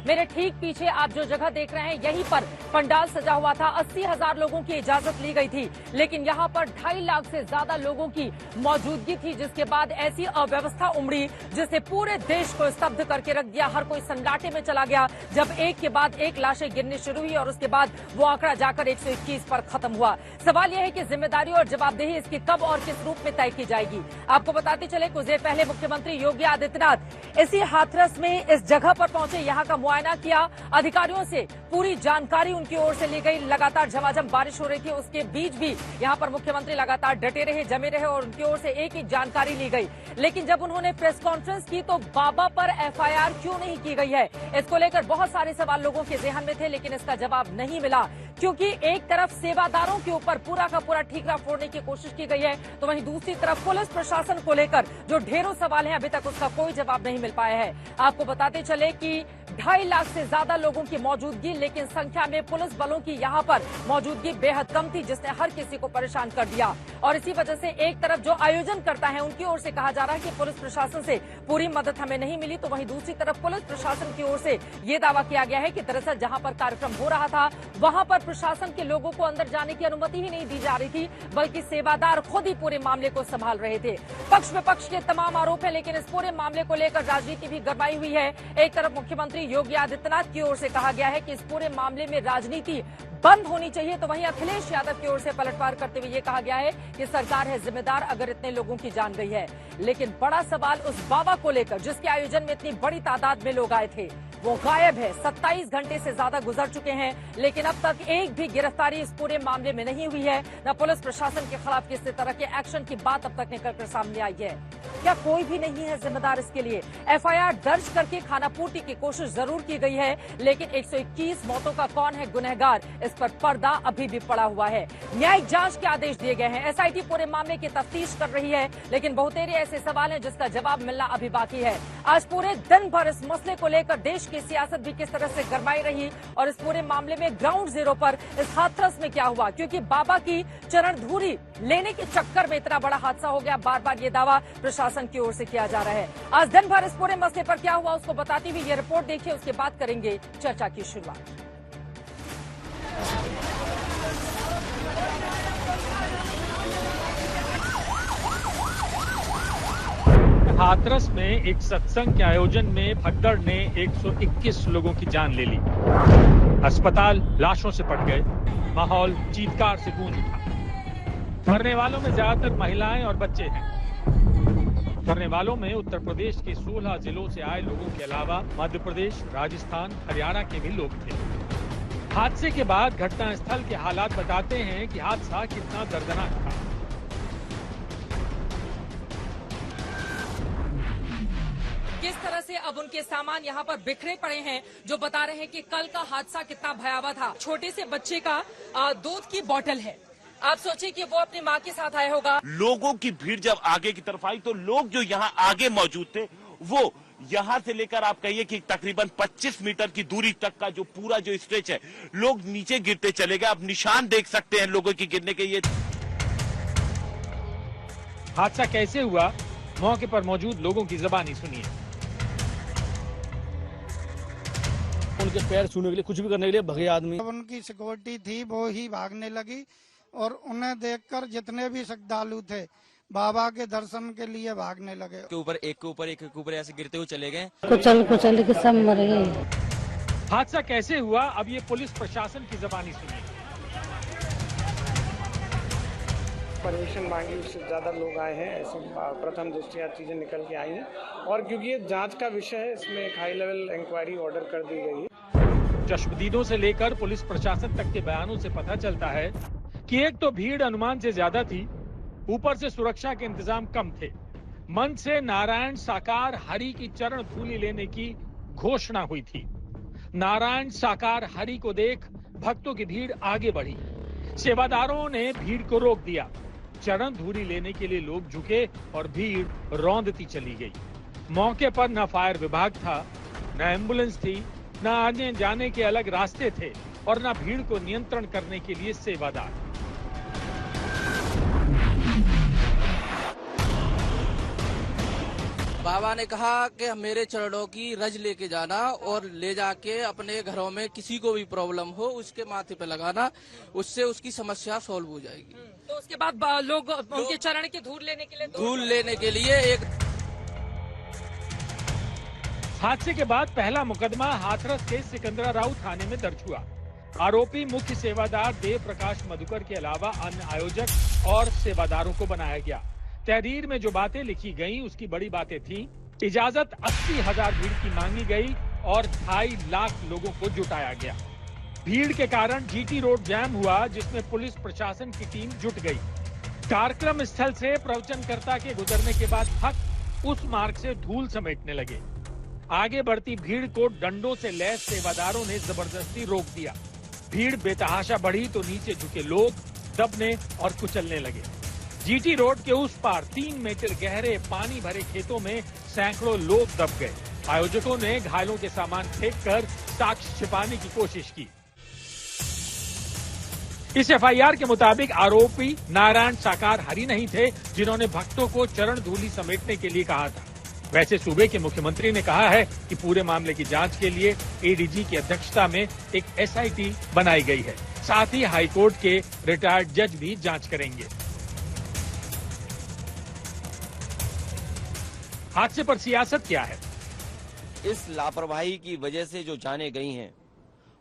मेरे ठीक पीछे आप जो जगह देख रहे हैं, यहीं पर पंडाल सजा हुआ था। 80,000 लोगों की इजाजत ली गई थी, लेकिन यहाँ पर 2.5 लाख से ज्यादा लोगों की मौजूदगी थी, जिसके बाद ऐसी अव्यवस्था उमड़ी जिसने पूरे देश को स्तब्ध करके रख दिया। हर कोई सन्नाटे में चला गया जब एक के बाद एक लाशें गिरनी शुरू हुई और उसके बाद वो आंकड़ा जाकर 121 पर खत्म हुआ। सवाल यह है कि जिम्मेदारी और जवाबदेही इसकी कब और किस रूप में तय की जाएगी। आपको बताते चले, कुछ देर पहले मुख्यमंत्री योगी आदित्यनाथ इसी हाथरस में इस जगह पर पहुंचे, यहां का मुआयना किया। अधिकारियों से पूरी जानकारी उनकी ओर से ली गई। लगातार झमाझम बारिश हो रही थी, उसके बीच भी यहां पर मुख्यमंत्री लगातार डटे रहे, जमे रहे और उनकी ओर से एक एक जानकारी ली गई। लेकिन जब उन्होंने प्रेस कॉन्फ्रेंस की तो बाबा पर एफआईआर क्यों नहीं की गई है, इसको लेकर बहुत सारे सवाल लोगों के ज़हन में थे, लेकिन इसका जवाब नहीं मिला। क्योंकि एक तरफ सेवादारों के ऊपर पूरा का पूरा ठीकरा फोड़ने की कोशिश की गई है, तो वहीं दूसरी तरफ पुलिस प्रशासन को लेकर जो ढेरों सवाल हैं, अभी तक उसका कोई जवाब नहीं मिल पाया है। आपको बताते चले कि 2.5 लाख से ज्यादा लोगों की मौजूदगी, लेकिन संख्या में पुलिस बलों की यहां पर मौजूदगी बेहद कम थी, जिसने हर किसी को परेशान कर दिया। और इसी वजह से एक तरफ जो आयोजन करता है उनकी ओर से कहा जा रहा है कि पुलिस प्रशासन से पूरी मदद हमें नहीं मिली, तो वहीं दूसरी तरफ पुलिस प्रशासन की ओर से ये दावा किया गया है कि दरअसल जहां पर कार्यक्रम हो रहा था वहां पर प्रशासन के लोगों को अंदर जाने की अनुमति ही नहीं दी जा रही थी, बल्कि सेवादार खुद ही पूरे मामले को संभाल रहे थे। पक्ष विपक्ष के तमाम आरोप है, लेकिन इस पूरे मामले को लेकर राजनीति भी गरमाई हुई है। एक तरफ मुख्यमंत्री योगी आदित्यनाथ की ओर से कहा गया है कि इस पूरे मामले में राजनीति बंद होनी चाहिए, तो वहीं अखिलेश यादव की ओर से पलटवार करते हुए ये कहा गया है कि सरकार है जिम्मेदार अगर इतने लोगों की जान गई है। लेकिन बड़ा सवाल उस बाबा को लेकर जिसके आयोजन में इतनी बड़ी तादाद में लोग आए थे, वो गायब है। 27 घंटे से ज्यादा गुजर चुके हैं, लेकिन अब तक एक भी गिरफ्तारी इस पूरे मामले में नहीं हुई है। न पुलिस प्रशासन के खिलाफ किसी तरह के एक्शन की बात अब तक निकलकर सामने आई है। क्या कोई भी नहीं है जिम्मेदार इसके लिए? एफआईआर दर्ज करके खानापूर्ति की कोशिश जरूर की गई है, लेकिन 121 मौतों का कौन है गुनहगार, इस पर पर्दा अभी भी पड़ा हुआ है। न्यायिक जांच के आदेश दिए गए हैं, एसआईटी पूरे मामले की तफ्तीश कर रही है, लेकिन बहुतेरे ऐसे सवाल हैं जिसका जवाब मिलना अभी बाकी है। आज पूरे दिन भर इस मसले को लेकर देश की सियासत भी किस तरह से गरमाई रही और इस पूरे मामले में ग्राउंड जीरो पर इस हाथरस में क्या हुआ, क्योंकि बाबा की चरण धूरी लेने के चक्कर में इतना बड़ा हादसा हो गया। बार बार ये दावा प्रशासन की ओर से किया जा रहा है। आज दिन भर इस पूरे मसले पर क्या हुआ उसको बताती हुई ये रिपोर्ट देखिए, उसके बाद करेंगे चर्चा की शुरुआत। हाथरस में एक सत्संग के आयोजन में भगदड़ ने 121 लोगों की जान ले ली। अस्पताल लाशों से पट गए, माहौल चीत्कार से गूंज उठा। मरने वालों में ज्यादातर महिलाएं और बच्चे हैं। मरने वालों में उत्तर प्रदेश के 16 जिलों से आए लोगों के अलावा मध्य प्रदेश, राजस्थान, हरियाणा के भी लोग थे। हादसे के बाद घटनास्थल के हालात बताते हैं कि हादसा कितना दर्दनाक था। किस तरह से अब उनके सामान यहाँ पर बिखरे पड़े हैं, जो बता रहे हैं कि कल का हादसा कितना भयावह था। छोटे से बच्चे का दूध की बोतल है। आप सोचिए कि वो अपनी माँ के साथ आया होगा। लोगों की भीड़ जब आगे की तरफ आई तो लोग जो यहाँ आगे मौजूद थे वो यहाँ से लेकर आप कहिए कि तकरीबन 25 मीटर की दूरी तक का जो पूरा जो स्ट्रेच है, लोग नीचे गिरते चले गए। आप निशान देख सकते हैं लोगों के गिरने के। ये हादसा कैसे हुआ, मौके पर मौजूद लोगों की जुबानी सुनिए। उनके पैर छूने के लिए, कुछ भी करने के लिए भगे आदमी। उनकी सिक्योरिटी थी वो ही भागने लगी और उन्हें देखकर जितने भी श्रद्धालु थे बाबा के दर्शन के लिए भागने लगे। एक के ऊपर ऐसे गिरते हुए चले गए। कुचल के सब मर गए। हादसा कैसे हुआ, अब ये पुलिस प्रशासन की जुबानी सुनिए। परमिशन मांगी, उससे ज्यादा लोग आए हैं, ऐसी प्रथम दृष्टया चीजें निकल के आई हैं और क्योंकि ये जांच का विषय है, इसमें एक हाई लेवल इंक्वायरी ऑर्डर कर दी गई है। चश्मदीदों से लेकर पुलिस प्रशासन तक के बयानों से पता चलता है कि एक तो भीड़ अनुमान से ज्यादा थी, ऊपर से सुरक्षा के इंतजाम कम थे। मन से नारायण साकार हरि की चरण धूलि लेने की घोषणा हुई थी। नारायण साकार हरि को देख भक्तों की भीड़ आगे बढ़ी। सेवादारों ने भीड़ को रोक दिया। चरण धूलि लेने के लिए लोग झुके और भीड़ रौंदती चली गई। मौके पर न फायर विभाग था, न एम्बुलेंस थी, न आने जाने के अलग रास्ते थे और न भीड़ को नियंत्रण करने के लिए सेवादार। बाबा ने कहा कि मेरे चरणों की रज लेके जाना और ले जाके अपने घरों में किसी को भी प्रॉब्लम हो उसके माथे पे लगाना, उससे उसकी समस्या सॉल्व हो जाएगी। तो उसके बाद लोग उनके चरण की धूल लेने के लिए एक हादसे के बाद पहला मुकदमा हाथरस के सिकंदराराव थाने में दर्ज हुआ। आरोपी मुख्य सेवादार देव प्रकाश मधुकर के अलावा अन्य आयोजक और सेवादारों को बनाया गया। तहरीर में जो बातें लिखी गईं उसकी बड़ी बातें थीं। इजाजत 80,000 भीड़ की मांगी गई और 2.5 लाख लोगों को जुटाया गया। भीड़ के कारण जीटी रोड जैम हुआ, जिसमें पुलिस प्रशासन की टीम जुट गई। कार्यक्रम स्थल से प्रवचनकर्ता के गुजरने के बाद भक्त उस मार्ग से धूल समेटने लगे। आगे बढ़ती भीड़ को डंडों से लैस सेवादारों ने जबरदस्ती रोक दिया। भीड़ बेतहाशा बढ़ी तो नीचे झुके लोग दबने और कुचलने लगे। जीटी रोड के उस पार 3 मीटर गहरे पानी भरे खेतों में सैकड़ों लोग दब गए। आयोजकों ने घायलों के सामान फेंककर साक्ष्य छिपाने की कोशिश की। इस एफआईआर के मुताबिक आरोपी नारायण साकार हरि नहीं थे, जिन्होंने भक्तों को चरण धूलि समेटने के लिए कहा था। वैसे सूबे के मुख्यमंत्री ने कहा है कि पूरे मामले की जांच के लिए एडीजी की अध्यक्षता में एक एसआईटी बनाई गई है। साथ ही हाईकोर्ट के रिटायर्ड जज भी जांच करेंगे। हादसे पर सियासत क्या है? इस लापरवाही की वजह से जो जाने गई हैं,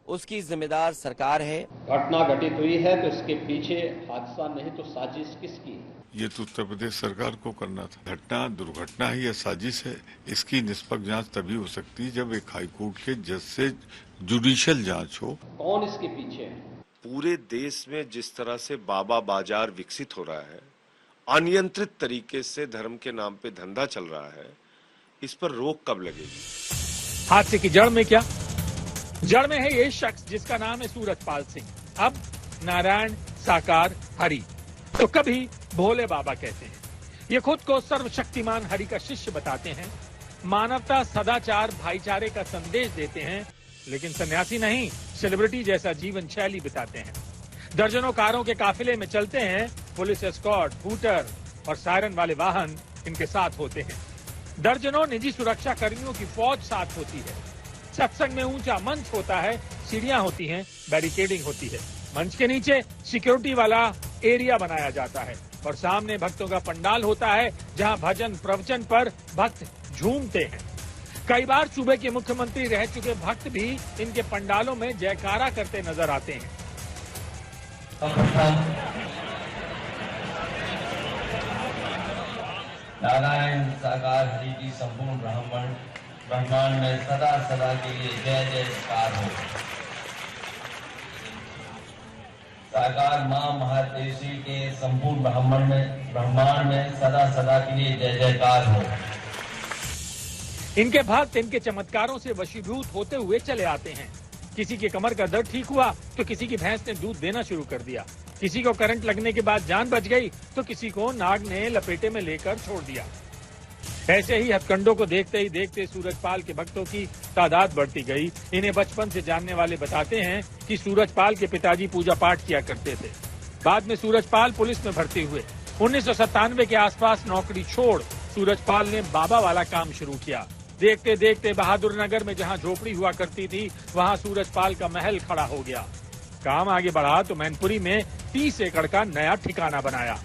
उसकी जिम्मेदार सरकार है। घटना घटित हुई है तो इसके पीछे हादसा नहीं तो साजिश किसकी है? ये तो उत्तर प्रदेश सरकार को करना था। घटना दुर्घटना है या साजिश है, इसकी निष्पक्ष जांच तभी हो सकती है जब एक हाईकोर्ट के जज से जुडिशियल जांच हो। कौन इसके पीछे है? पूरे देश में जिस तरह से बाबा बाजार विकसित हो रहा है, अनियंत्रित तरीके से धर्म के नाम पे धंधा चल रहा है, इस पर रोक कब लगेगी? हादसे की जड़ में क्या? जड़ में है ये शख्स जिसका नाम है सूरजपाल सिंह, अब नारायण साकार हरि, तो कभी भोले बाबा कहते हैं। ये खुद को सर्वशक्तिमान हरि का शिष्य बताते हैं। मानवता, सदाचार, भाईचारे का संदेश देते हैं, लेकिन सन्यासी नहीं, सेलिब्रिटी जैसा जीवन शैली बिताते हैं। दर्जनों कारों के काफिले में चलते हैं। पुलिस एस्कॉर्ट, हूटर और सायरन वाले वाहन इनके साथ होते हैं। दर्जनों निजी सुरक्षा कर्मियों की फौज साथ होती है। सत्संग में ऊंचा मंच होता है, सीढ़ियां होती हैं, बैरिकेडिंग होती है। मंच के नीचे सिक्योरिटी वाला एरिया बनाया जाता है और सामने भक्तों का पंडाल होता है, जहां भजन प्रवचन पर भक्त झूमते हैं। कई बार सूबे के मुख्यमंत्री रह चुके भक्त भी इनके पंडालों में जयकारा करते नजर आते हैं। नारायण साकार हरि की संपूर्ण ब्रह्मांड में सदा सदा के लिए जय जयकार हो। साकार मां महातेशी के संपूर्ण ब्रह्मांड में सदा सदा के लिए जय जयकार हो। इनके भक्त इनके चमत्कारों से वशीभूत होते हुए चले आते हैं। किसी के कमर का दर्द ठीक हुआ तो किसी की भैंस ने दूध देना शुरू कर दिया। किसी को करंट लगने के बाद जान बच गई तो किसी को नाग ने लपेटे में लेकर छोड़ दिया। ऐसे ही हथकंडों को देखते ही देखते सूरजपाल के भक्तों की तादाद बढ़ती गई। इन्हें बचपन से जानने वाले बताते हैं कि सूरजपाल के पिताजी पूजा पाठ किया करते थे। बाद में सूरजपाल पुलिस में भर्ती हुए। 1997 के आसपास नौकरी छोड़ सूरजपाल ने बाबा वाला काम शुरू किया। देखते देखते बहादुर नगर में जहां झोपड़ी हुआ करती थी, वहां सूरजपाल का महल खड़ा हो गया। काम आगे बढ़ा तो मैनपुरी में 30 एकड़ का नया ठिकाना बनाया।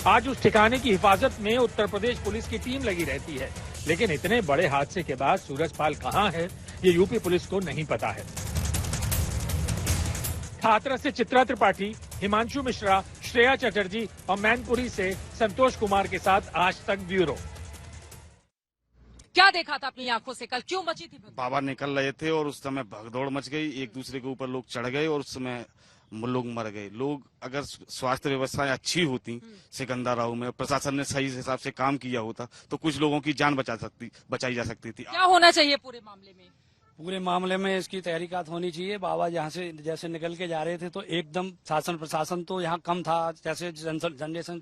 आज उस ठिकाने की हिफाजत में उत्तर प्रदेश पुलिस की टीम लगी रहती है। लेकिन इतने बड़े हादसे के बाद सूरजपाल कहां है, ये यूपी पुलिस को नहीं पता है। हाथरस से चित्रा त्रिपाठी, हिमांशु मिश्रा, श्रेया चटर्जी और मैनपुरी से संतोष कुमार के साथ आज तक ब्यूरो। क्या देखा था अपनी आंखों से? कल क्यों मची थी भगदड़? बाबा निकल रहे थे और उस समय भगदौड़ मच गई। एक दूसरे के ऊपर लोग चढ़ गए और उस समय लोग मर गए। लोग अगर स्वास्थ्य व्यवस्थाएं अच्छी होती सिकंदराव में, प्रशासन ने सही हिसाब से काम किया होता तो कुछ लोगों की जान बचाई जा सकती थी। क्या होना चाहिए पूरे मामले में? पूरे मामले में इसकी तहरीकात होनी चाहिए। बाबा यहाँ से जैसे निकल के जा रहे थे तो एकदम शासन प्रशासन तो यहाँ कम था। जैसे जनरेशन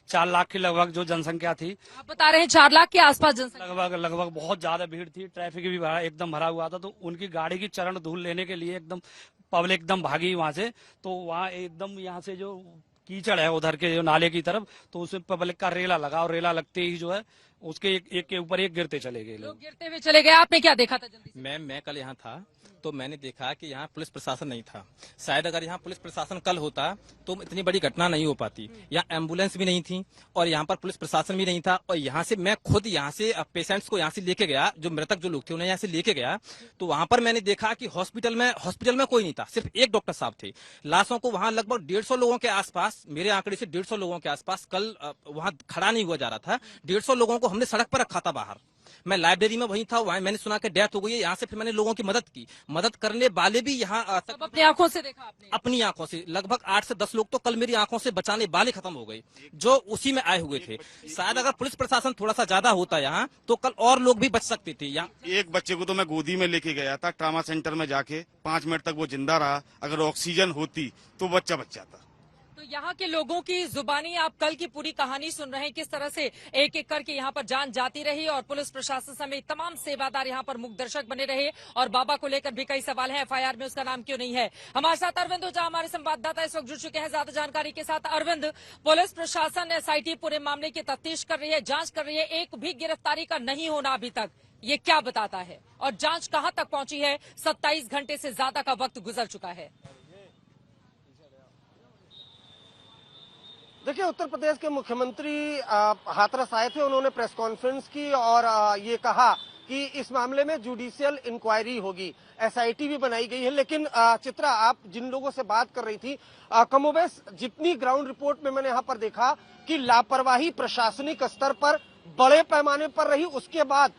4 लाख की लगभग जो जनसंख्या थी, आप बता रहे हैं 4 लाख के आसपास जनसंख्या, लगभग बहुत ज्यादा भीड़ थी। ट्रैफिक भी एकदम भरा हुआ था। तो उनकी गाड़ी की चरण धूल लेने के लिए एकदम पब्लिक एकदम भागी वहां से। तो वहाँ एकदम यहाँ से जो कीचड़ है उधर के जो नाले की तरफ, तो उसमें पब्लिक का रेला लगा और रेला लगते ही जो है उसके एक के ऊपर एक गिरते चले गए लोग गिरते हुए चले गए। आपने क्या देखा था? जल्दी मैं कल यहाँ था तो मैंने देखा कि यहाँ पुलिस प्रशासन नहीं था। शायद अगर यहाँ पुलिस प्रशासन कल होता तो इतनी बड़ी घटना नहीं हो पाती। यहाँ एम्बुलेंस भी नहीं थी और यहाँ पर पुलिस प्रशासन भी नहीं था। और यहाँ से मैं खुद यहाँ से पेशेंट्स को यहाँ से लेके गया, जो मृतक जो लोग थे उन्हें यहाँ से लेके गया, तो वहां पर मैंने देखा कि हॉस्पिटल में कोई नहीं था, सिर्फ एक डॉक्टर साहब थे। लाशों को वहां लगभग 150 लोगों के आसपास, मेरे आंकड़े से 150 लोगों के आसपास कल वहां खड़ा नहीं हुआ जा रहा था। 150 लोगों को हमने सड़क पर रखा था बाहर। मैं लाइब्रेरी में वहीं था, वहां मैंने सुना कि डेथ हो गई है। यहाँ से फिर मैंने लोगों की मदद की। मदद करने वाले भी यहाँ अपनी आंखों से देखा आपने? अपनी आंखों से लगभग 8 से 10 लोग तो कल मेरी आंखों से बचाने वाले खत्म हो गए, जो उसी में आए हुए थे। शायद अगर पुलिस प्रशासन थोड़ा सा ज्यादा होता यहाँ तो कल और लोग भी बच सकते थे। यहाँ एक बच्चे को तो मैं गोदी में लेके गया था, ट्रामा सेंटर में जाके 5 मिनट तक वो जिंदा रहा। अगर ऑक्सीजन होती तो बच्चा बच जाता। तो यहाँ के लोगों की जुबानी आप कल की पूरी कहानी सुन रहे हैं, किस तरह से एक एक करके यहाँ पर जान जाती रही और पुलिस प्रशासन समेत तमाम सेवादार यहाँ पर मुख्य दर्शक बने रहे। और बाबा को लेकर भी कई सवाल हैं, एफआईआर में उसका नाम क्यों नहीं है। हमारे साथ अरविंद ओझा हमारे संवाददाता इस वक्त जुड़ चुके हैं ज्यादा जानकारी के साथ। अरविंद, पुलिस प्रशासन एसआईटी पूरे मामले की तफ्तीश कर रही है, जांच कर रही है, एक भी गिरफ्तारी का नहीं होना अभी तक, ये क्या बताता है? और जांच कहां तक पहुंची है? 27 घंटे से ज्यादा का वक्त गुजर चुका है। देखिए, उत्तर प्रदेश के मुख्यमंत्री हाथरस आए थे, उन्होंने प्रेस कॉन्फ्रेंस की और ये कहा कि इस मामले में जुडिशियल इंक्वायरी होगी, एसआईटी भी बनाई गई है। लेकिन चित्रा, आप जिन लोगों से बात कर रही थी, कमोबेश जितनी ग्राउंड रिपोर्ट में मैंने यहाँ पर देखा कि लापरवाही प्रशासनिक स्तर पर बड़े पैमाने पर रही। उसके बाद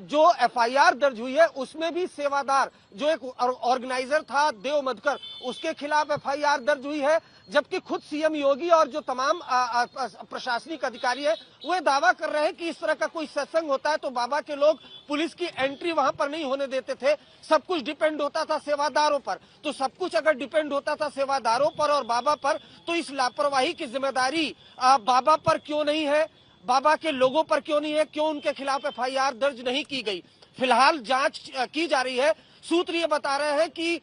जो एफआईआर दर्ज हुई है उसमें भी सेवादार, जो एक ऑर्गेनाइजर था देव मधकर, उसके खिलाफ एफआईआर दर्ज हुई है। जबकि खुद सीएम योगी और जो तमाम प्रशासनिक अधिकारी है वो दावा कर रहे हैं कि इस तरह का कोई सत्संग होता है तो बाबा के लोग पुलिस की एंट्री वहां पर नहीं होने देते थे, सब कुछ डिपेंड होता था सेवादारों पर। तो सब कुछ अगर डिपेंड होता था सेवादारों पर और बाबा पर, तो इस लापरवाही की जिम्मेदारी बाबा पर क्यों नहीं है, बाबा के लोगों पर क्यों नहीं है, क्यों उनके खिलाफ एफआईआर दर्ज नहीं की गई? फिलहाल जांच की जा रही है। सूत्र ये बता रहे हैं कि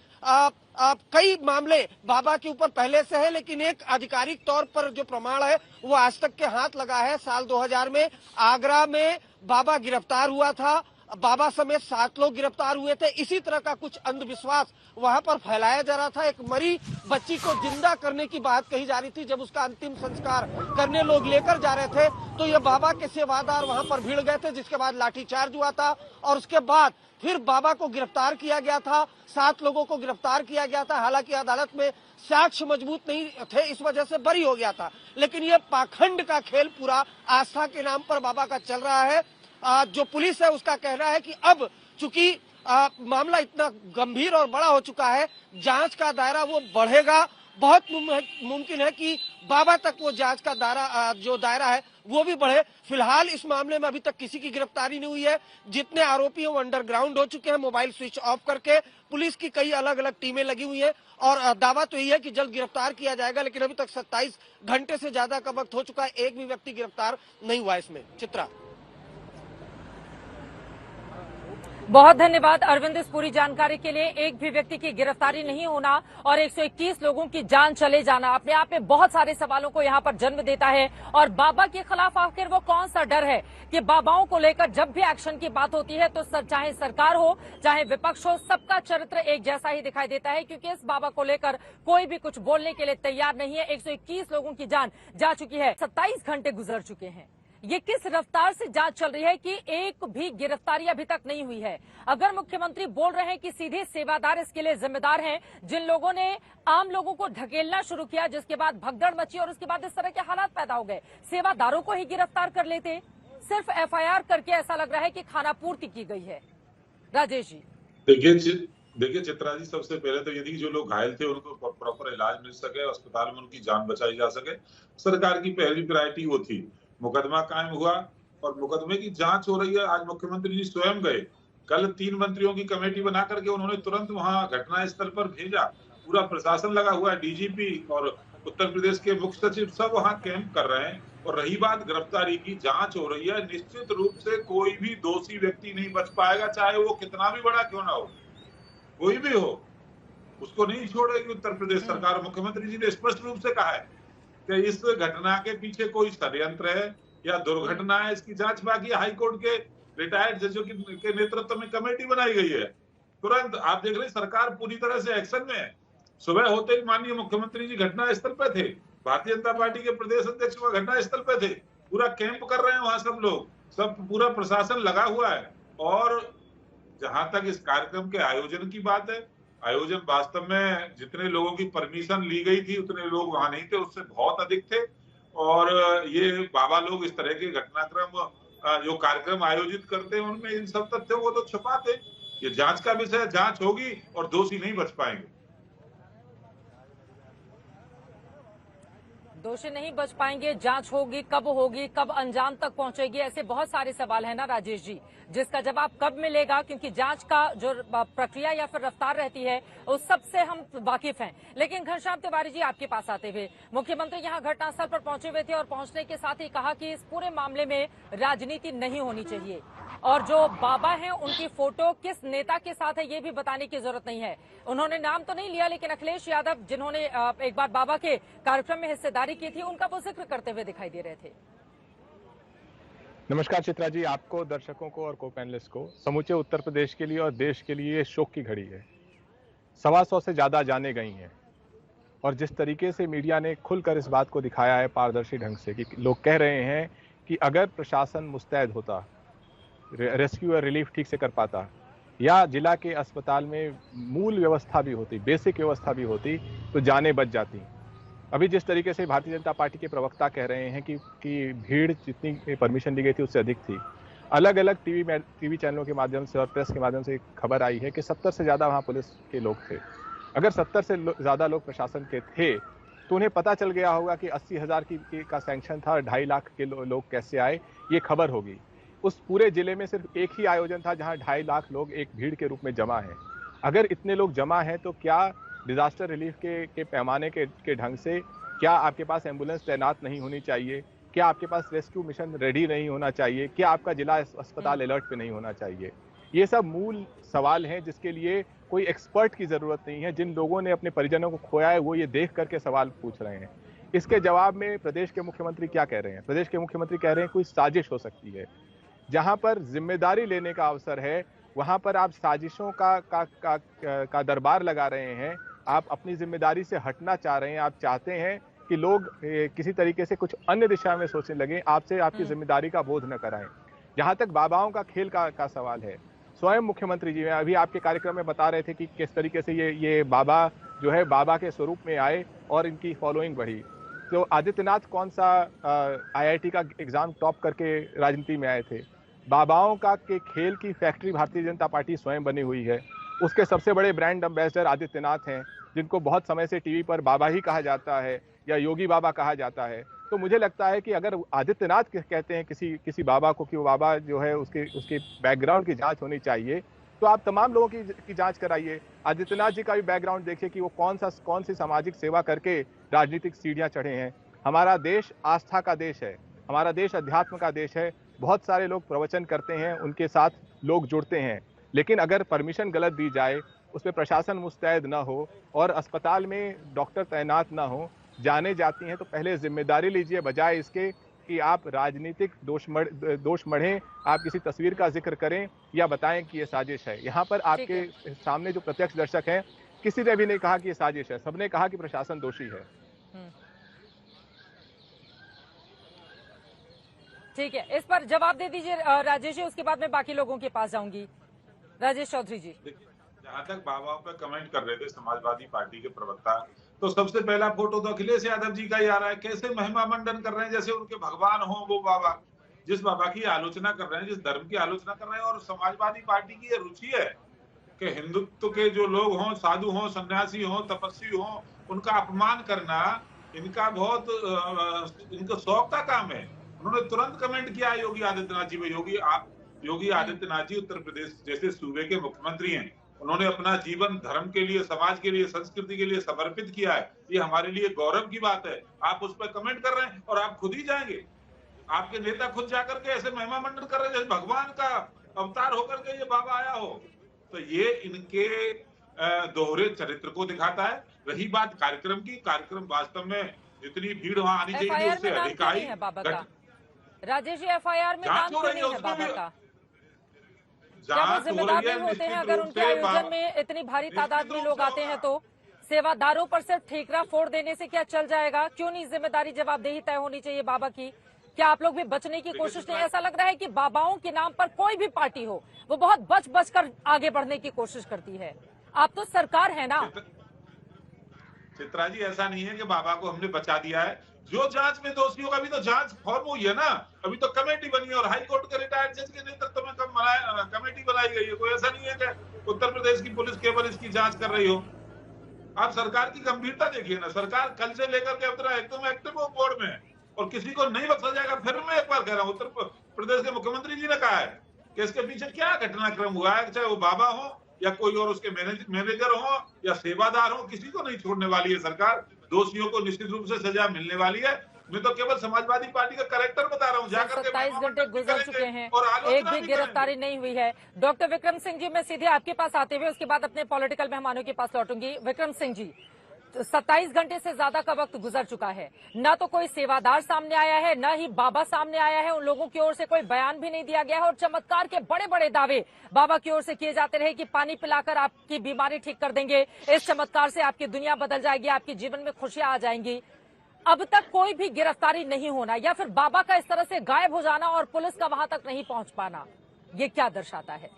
कई मामले बाबा के ऊपर पहले से है, लेकिन एक आधिकारिक तौर पर जो प्रमाण है वो आज तक के हाथ लगा है। साल 2000 में आगरा में बाबा गिरफ्तार हुआ था, बाबा समेत 7 लोग गिरफ्तार हुए थे। इसी तरह का कुछ अंधविश्वास वहां पर फैलाया जा रहा था। एक मरी बच्ची को जिंदा करने की बात कही जा रही थी। जब उसका अंतिम संस्कार करने लोग लेकर जा रहे थे तो ये बाबा के सेवादार वहां पर भीड़ गए थे, जिसके बाद लाठीचार्ज हुआ था और उसके बाद फिर बाबा को गिरफ्तार किया गया था। 7 लोगों को गिरफ्तार किया गया था। हालांकि अदालत में साक्ष्य मजबूत नहीं थे, इस वजह से बरी हो गया था। लेकिन ये पाखंड का खेल पूरा आस्था के नाम पर बाबा का चल रहा है। जो पुलिस है उसका कहना है कि अब चूंकि मामला इतना गंभीर और बड़ा हो चुका है, जांच का दायरा वो बढ़ेगा। बहुत मुमकिन है कि बाबा तक वो जांच का दायरा है वो भी बढ़े। फिलहाल इस मामले में अभी तक किसी की गिरफ्तारी नहीं हुई है। जितने आरोपी हैं वो अंडरग्राउंड हो चुके हैं, मोबाइल स्विच ऑफ करके। पुलिस की कई अलग अलग टीमें लगी हुई हैं और दावा तो यही है कि जल्द गिरफ्तार किया जाएगा। लेकिन अभी तक 27 घंटे से ज्यादा का वक्त हो चुका है, एक भी व्यक्ति गिरफ्तार नहीं हुआ इसमें। चित्रा, बहुत धन्यवाद अरविंद इस पूरी जानकारी के लिए। एक भी व्यक्ति की गिरफ्तारी नहीं होना और 121 लोगों की जान चले जाना अपने आप में बहुत सारे सवालों को यहाँ पर जन्म देता है। और बाबा के खिलाफ आखिर वो कौन सा डर है कि बाबाओं को लेकर जब भी एक्शन की बात होती है तो चाहे सरकार हो चाहे विपक्ष हो, सबका चरित्र एक जैसा ही दिखाई देता है, क्योंकि इस बाबा को लेकर कोई भी कुछ बोलने के लिए तैयार नहीं है। 121 लोगों की जान जा चुकी है, 27 घंटे गुजर चुके हैं। ये किस रफ्तार से जांच चल रही है कि एक भी गिरफ्तारी अभी तक नहीं हुई है। अगर मुख्यमंत्री बोल रहे हैं कि सीधे सेवादार इसके लिए जिम्मेदार हैं, जिन लोगों ने आम लोगों को ढकेलना शुरू किया, जिसके बाद भगदड़ मची और उसके बाद इस तरह के हालात पैदा हो गए, सेवादारों को ही गिरफ्तार कर लेते। सिर्फ एफआईआर करके ऐसा लग रहा है कि खाना पूर्ति की गई है। राजेश जी, देखिए चित्रा जी, सबसे पहले तो यदि जो लोग घायल थे उनको प्रॉपर इलाज मिल सके, अस्पताल में उनकी जान बचाई जा सके, सरकार की पहली प्रायोरिटी वो थी। मुकदमा कायम हुआ और मुकदमे की जांच हो रही है। आज मुख्यमंत्री जी स्वयं गए, कल 3 मंत्रियों की कमेटी बना करके उन्होंने तुरंत वहां घटना स्थल पर भेजा। पूरा प्रशासन लगा हुआ है, डीजीपी और उत्तर प्रदेश के मुख्य सचिव सब वहां कैंप कर रहे हैं। और रही बात गिरफ्तारी की, जांच हो रही है। निश्चित रूप से कोई भी दोषी व्यक्ति नहीं बच पाएगा, चाहे वो कितना भी बड़ा क्यों ना हो, कोई भी हो, उसको नहीं छोड़ेगी उत्तर प्रदेश सरकार। मुख्यमंत्री जी ने स्पष्ट रूप से कहा है कि इस घटना के पीछे कोई षड्यंत्र है, या दुर्घटना है, इसकी जांच बाकी है। हाईकोर्ट के रिटायर्ड जजों के नेतृत्व में कमेटी बनाई गई है। तुरंत आप देख रहे हैं सरकार पूरी तरह से एक्शन में है। सुबह होते ही माननीय मुख्यमंत्री जी घटनास्थल पे थे, भारतीय जनता पार्टी के प्रदेश अध्यक्ष वहां घटनास्थल पे थे, पूरा कैंप कर रहे हैं वहां सब लोग, सब पूरा प्रशासन लगा हुआ है। और जहां तक इस कार्यक्रम के आयोजन की बात है, आयोजन वास्तव में जितने लोगों की परमिशन ली गई थी उतने लोग वहां नहीं थे, उससे बहुत अधिक थे। और ये बाबा लोग इस तरह के घटनाक्रम जो कार्यक्रम आयोजित करते हैं उनमें इन सब तथ्यों को तो छुपाते। ये जांच का विषय, जांच होगी और दोषी नहीं बच पाएंगे। दोषी नहीं बच पाएंगे, जांच होगी, कब अंजाम तक पहुंचेगी, ऐसे बहुत सारे सवाल है ना राजेश जी, जिसका जवाब कब मिलेगा, क्योंकि जांच का जो प्रक्रिया या फिर रफ्तार रहती है उस सबसे हम वाकिफ हैं। लेकिन घनश्याम तिवारी जी, आपके पास आते हुए, मुख्यमंत्री यहां घटनास्थल पर पहुंचे हुए थे और पहुंचने के साथ ही कहा कि इस पूरे मामले में राजनीति नहीं होनी चाहिए और जो बाबा हैं उनकी फोटो किस नेता के साथ है ये भी बताने की जरूरत नहीं है। उन्होंने नाम तो नहीं लिया, लेकिन अखिलेश यादव जिन्होंने एक बार बाबा के कार्यक्रम में हिस्सेदारी की थी उनका वो जिक्र करते हुए दिखाई दे रहे थे। नमस्कार चित्रा जी, आपको, दर्शकों को और को पैनलिस्ट को। समूचे उत्तर प्रदेश के लिए और देश के लिए शोक की घड़ी है। 125 से ज्यादा जाने गई हैं और जिस तरीके से मीडिया ने खुलकर इस बात को दिखाया है पारदर्शी ढंग से कि लोग कह रहे हैं कि अगर प्रशासन मुस्तैद होता, रेस्क्यू और रिलीफ ठीक से कर पाता या जिला के अस्पताल में मूल व्यवस्था भी होती, बेसिक व्यवस्था भी होती, तो जानें बच जाती। अभी जिस तरीके से भारतीय जनता पार्टी के प्रवक्ता कह रहे हैं कि भीड़ जितनी परमिशन दी गई थी उससे अधिक थी। अलग अलग टीवी चैनलों के माध्यम से और प्रेस के माध्यम से खबर आई है कि 70 से ज़्यादा वहाँ पुलिस के लोग थे। अगर 70 से ज़्यादा लोग प्रशासन के थे तो उन्हें पता चल गया होगा कि 80,000 का सैंक्शन था और 2.5 लाख के लोग कैसे आए, ये खबर होगी। उस पूरे जिले में सिर्फ एक ही आयोजन था जहाँ 2.5 लाख लोग एक भीड़ के रूप में जमा हैं। अगर इतने लोग जमा हैं तो क्या डिजास्टर रिलीफ के पैमाने के ढंग से क्या आपके पास एम्बुलेंस तैनात नहीं होनी चाहिए? क्या आपके पास रेस्क्यू मिशन रेडी नहीं होना चाहिए? क्या आपका जिला अस्पताल अलर्ट पे नहीं होना चाहिए? ये सब मूल सवाल हैं जिसके लिए कोई एक्सपर्ट की ज़रूरत नहीं है। जिन लोगों ने अपने परिजनों को खोया है वो ये देख करके सवाल पूछ रहे हैं। इसके जवाब में प्रदेश के मुख्यमंत्री क्या कह रहे हैं? प्रदेश के मुख्यमंत्री कह रहे हैं कोई साजिश हो सकती है। जहाँ पर जिम्मेदारी लेने का अवसर है वहाँ पर आप साजिशों का दरबार लगा रहे हैं। आप अपनी जिम्मेदारी से हटना चाह रहे हैं। आप चाहते हैं कि लोग किसी तरीके से कुछ अन्य दिशा में सोचने लगे, आपसे आपकी जिम्मेदारी का बोध न कराएं। जहां तक बाबाओं का खेल का सवाल है, स्वयं मुख्यमंत्री जी अभी आपके कार्यक्रम में बता रहे थे कि किस तरीके से ये बाबा जो है बाबा के स्वरूप में आए और इनकी फॉलोइंग बढ़ी। तो आदित्यनाथ कौन सा IIT का एग्जाम टॉप करके राजनीति में आए थे? बाबाओं का के खेल की फैक्ट्री भारतीय जनता पार्टी स्वयं बनी हुई है। उसके सबसे बड़े ब्रांड एम्बेसडर आदित्यनाथ हैं, जिनको बहुत समय से टीवी पर बाबा ही कहा जाता है या योगी बाबा कहा जाता है। तो मुझे लगता है कि अगर आदित्यनाथ कहते हैं किसी बाबा को कि वो बाबा जो है उसके बैकग्राउंड की जांच होनी चाहिए, तो आप तमाम लोगों की जांच कराइए। आदित्यनाथ जी का भी बैकग्राउंड देखिए कि वो कौन सी सामाजिक सेवा करके राजनीतिक सीढ़ियां चढ़े हैं। हमारा देश आस्था का देश है, हमारा देश अध्यात्म का देश है। बहुत सारे लोग प्रवचन करते हैं, उनके साथ लोग जुड़ते हैं, लेकिन अगर परमिशन गलत दी जाए, उसमें प्रशासन मुस्तैद ना हो और अस्पताल में डॉक्टर तैनात ना हो, जाने जाती हैं, तो पहले जिम्मेदारी लीजिए बजाय इसके कि आप राजनीतिक दोष मढ़ें, आप किसी तस्वीर का जिक्र करें या बताएं कि ये साजिश है। यहाँ पर आपके सामने जो प्रत्यक्ष दर्शक हैं, किसी ने भी नहीं कहा कि ये साजिश है, सबने कहा कि प्रशासन दोषी है। ठीक है, इस पर जवाब दे दीजिए राजेश जी, उसके बाद मैं बाकी लोगों के पास जाऊंगी। राजेश चौधरी जी, जहां तक बाबाओं पर कमेंट कर रहे थे समाजवादी पार्टी के प्रवक्ता, तो सबसे पहला फोटो तो अखिलेश यादव जी का ही आ रहा है। कैसे महिमा मंडन कर रहे हैं जैसे उनके भगवान हो वो बाबा। जिस बाबा की आलोचना कर रहे हैं, जिस धर्म की आलोचना कर रहे हैं, और समाजवादी पार्टी की ये रुचि है कि हिंदुत्व के जो लोग हों, साधु हों, सन्यासी हों, तपस्वी हों, उनका अपमान करना इनका बहुत इनका शौक का काम है। उन्होंने तुरंत कमेंट किया योगी आदित्यनाथ जी में। योगी आदित्यनाथ जी उत्तर प्रदेश जैसे सूबे के मुख्यमंत्री हैं, उन्होंने अपना जीवन धर्म के लिए, समाज के लिए, संस्कृति के लिए समर्पित किया है। ये हमारे लिए गौरव की बात है। आप उस पर कमेंट कर रहे हैं और आप खुद ही जाएंगे, आपके नेता खुद जाकर के ऐसे महिमा मंडन कर रहे हैं जैसे भगवान का अवतार होकर के ये बाबा आया हो। तो ये इनके दोहरे चरित्र को दिखाता है। रही बात कार्यक्रम की, कार्यक्रम वास्तव में जितनी भीड़ वहां आनी चाहिए उससे अधिक आई। राजेश जी, एफआईआर में नाम क्यों नहीं है बाबा का? क्या वो जिम्मेदार नहीं होते हैं? अगर उनके आयोजन में इतनी भारी तादाद में लोग आते हैं तो सेवादारों पर सिर्फ ठेकरा फोड़ देने से क्या चल जाएगा? क्यों नहीं जिम्मेदारी जवाबदेही तय होनी चाहिए बाबा की? क्या आप लोग भी बचने की कोशिश नहीं? ऐसा लग रहा है कि बाबाओं के नाम पर कोई भी पार्टी हो वो बहुत बच कर आगे बढ़ने की कोशिश करती है। आप तो सरकार है ना। चित्रा जी, ऐसा नहीं है कि बाबा को हमने बचा दिया है। जो जांच में दोषी होगा, अभी तो जांच फॉर्म हुई है ना, अभी तो कमेटी बनी है और हाई कोर्ट के रिटायर्ड जज के नेतृत्व में कमेटी बनाई गई है। कोई ऐसा नहीं है कि उत्तर प्रदेश की पुलिस केवल इसकी जांच कर रही हो। आप सरकार की गंभीरता देखिए ना, सरकार कल से लेकर के अब तक एकदम एक्टिव हो बोर्ड में, और किसी को नहीं बख्शा जाएगा। फिर मैं एक बार कह रहा हूँ, उत्तर प्रदेश के मुख्यमंत्री जी ने कहा है कि इसके पीछे क्या घटनाक्रम हुआ है, चाहे वो बाबा हो या कोई और उसके मैनेजर हो या सेवादार हो, किसी को नहीं छोड़ने वाली है सरकार। दोषियों को निश्चित रूप से सजा मिलने वाली है। मैं तो केवल समाजवादी पार्टी का कैरेक्टर बता रहा हूँ। 27 घंटे गुजर चुके हैं, एक भी गिरफ्तारी नहीं हुई है। डॉक्टर विक्रम सिंह जी, मैं सीधे आपके पास आते हुए उसके बाद अपने पॉलिटिकल मेहमानों के पास लौटूंगी। विक्रम सिंह जी, 27 घंटे से ज्यादा का वक्त गुजर चुका है, न तो कोई सेवादार सामने आया है, न ही बाबा सामने आया है। उन लोगों की ओर से कोई बयान भी नहीं दिया गया है और चमत्कार के बड़े बड़े दावे बाबा की ओर से किए जाते रहे कि पानी पिलाकर आपकी बीमारी ठीक कर देंगे, इस चमत्कार से आपकी दुनिया बदल जाएगी, आपके जीवन में खुशियां आ जाएंगी। अब तक कोई भी गिरफ्तारी नहीं होना या फिर बाबा का इस तरह से गायब हो जाना और पुलिस का वहां तक नहीं पहुंच पाना, ये क्या दर्शाता है?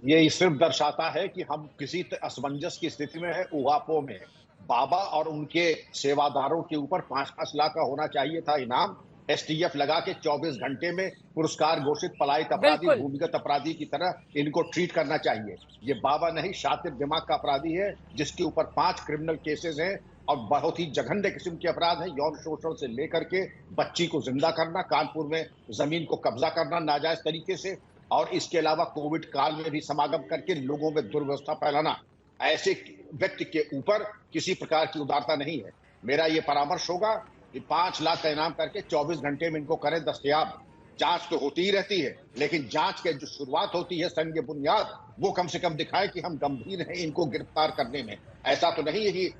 ये सिर्फ दर्शाता है कि हम किसी असमंजस की स्थिति में है, उहापों में। बाबा और उनके सेवादारों के ऊपर 5-5 लाख का होना चाहिए था इनाम। एसटीएफ लगा के 24 घंटे में पुरस्कार घोषित पलायित अपराधी, भूमिगत अपराधी की तरह इनको ट्रीट करना चाहिए। ये बाबा नहीं, शातिर दिमाग का अपराधी है जिसके ऊपर 5 क्रिमिनल केसेस हैं और बहुत ही जघन्य किस्म के अपराध हैं। यौन शोषण से लेकर के बच्ची को जिंदा करना, कानपुर में जमीन को कब्जा करना नाजायज तरीके से, और इसके अलावा कोविड काल में भी समागम करके लोगों में दुर्व्यवस्था फैलाना। ऐसे व्यक्ति के ऊपर किसी प्रकार की उदारता नहीं है। मेरा ये परामर्श होगा कि 5 लाख का इनाम करके 24 घंटे में इनको करें दस्तयाब। जांच तो होती ही रहती है, लेकिन जांच के जो शुरुआत होती है संग बुनियाद, वो कम से कम दिखाए कि हम गंभीर हैं इनको गिरफ्तार करने में। ऐसा तो नहीं है कि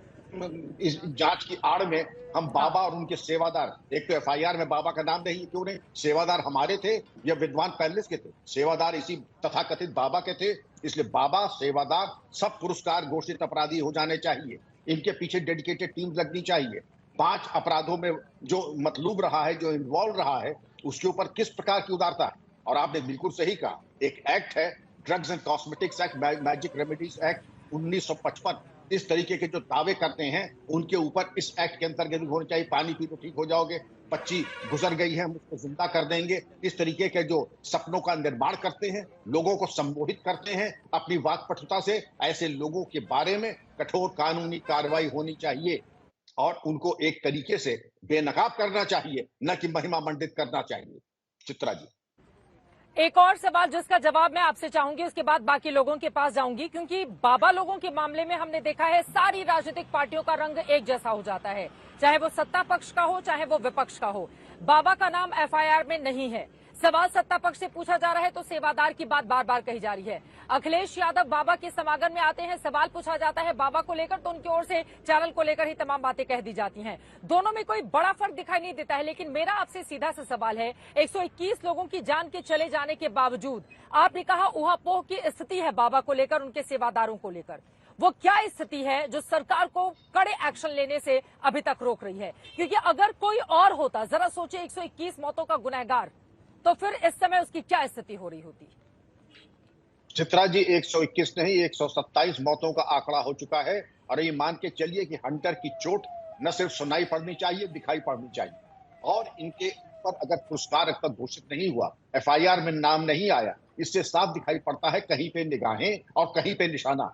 इस जांच की आड़ में हम बाबा और उनके सेवादार, एक तो एफआईआर में बाबा का नाम नहीं, क्यों नहीं? सेवादार हमारे थे या विद्वान पैलेस के थे? सेवादार इसी तथाकथित बाबा के थे। इसलिए बाबा, सेवादार सब पुरस्कार घोषित अपराधी हो जाने चाहिए। इनके पीछे डेडिकेटेड टीम लगनी चाहिए। 5 अपराधों में जो मतलूब रहा है, जो इन्वॉल्व रहा है, उसके ऊपर किस प्रकार की उदारता है। और आपने बिल्कुल सही कहा, एक एक्ट है drugs and cosmetics act, magic remedies act 1955। इस तरीके के जो दावे करते हैं उनके ऊपर इस एक्ट के अंतर्गत भी होना चाहिए। पानी पी तो ठीक हो जाओगे, बच्ची गुजर गई है, हम उसको जिंदा कर देंगे। इस तरीके के जो सपनों का निर्माण करते हैं, लोगों को संबोधित करते हैं अपनी वाक्पटुता से, ऐसे लोगों के बारे में कठोर कानूनी कार्रवाई होनी चाहिए और उनको एक तरीके से बेनकाब करना चाहिए, न कि महिमा मंडित करना चाहिए। चित्रा जी, एक और सवाल जिसका जवाब मैं आपसे चाहूंगी, उसके बाद बाकी लोगों के पास जाऊंगी, क्योंकि बाबा लोगों के मामले में हमने देखा है सारी राजनीतिक पार्टियों का रंग एक जैसा हो जाता है, चाहे वो सत्ता पक्ष का हो चाहे वो विपक्ष का हो। बाबा का नाम एफआईआर में नहीं है। सवाल सत्ता पक्ष से पूछा जा रहा है तो सेवादार की बात बार बार कही जा रही है। अखिलेश यादव बाबा के समागम में आते हैं, सवाल पूछा जाता है बाबा को लेकर तो उनकी ओर से चैनल को लेकर ही तमाम बातें कह दी जाती हैं। दोनों में कोई बड़ा फर्क दिखाई नहीं देता है। लेकिन मेरा आपसे सीधा सा सवाल है, 121 लोगों की जान के चले जाने के बावजूद आपने कहा ऊहापोह की स्थिति है बाबा को लेकर, उनके सेवादारों को लेकर, वो क्या स्थिति है जो सरकार को कड़े एक्शन लेने से अभी तक रोक रही है? क्योंकि अगर कोई और होता, जरा सोचे 121 मौतों का गुनहगार, तो फिर इस समय उसकी क्या स्थिति हो रही होती? चित्रा जी, 121 नहीं 127 मौतों का आंकड़ा हो चुका है। और ये मान के चलिए कि हंटर की चोट न सिर्फ सुनाई पड़नी चाहिए, दिखाई पड़नी चाहिए। और इनके ऊपर अगर पुरस्कार अब तक घोषित नहीं हुआ, एफआईआर में नाम नहीं आया, इससे साफ दिखाई पड़ता है कहीं पे निगाहें और कहीं पे निशाना।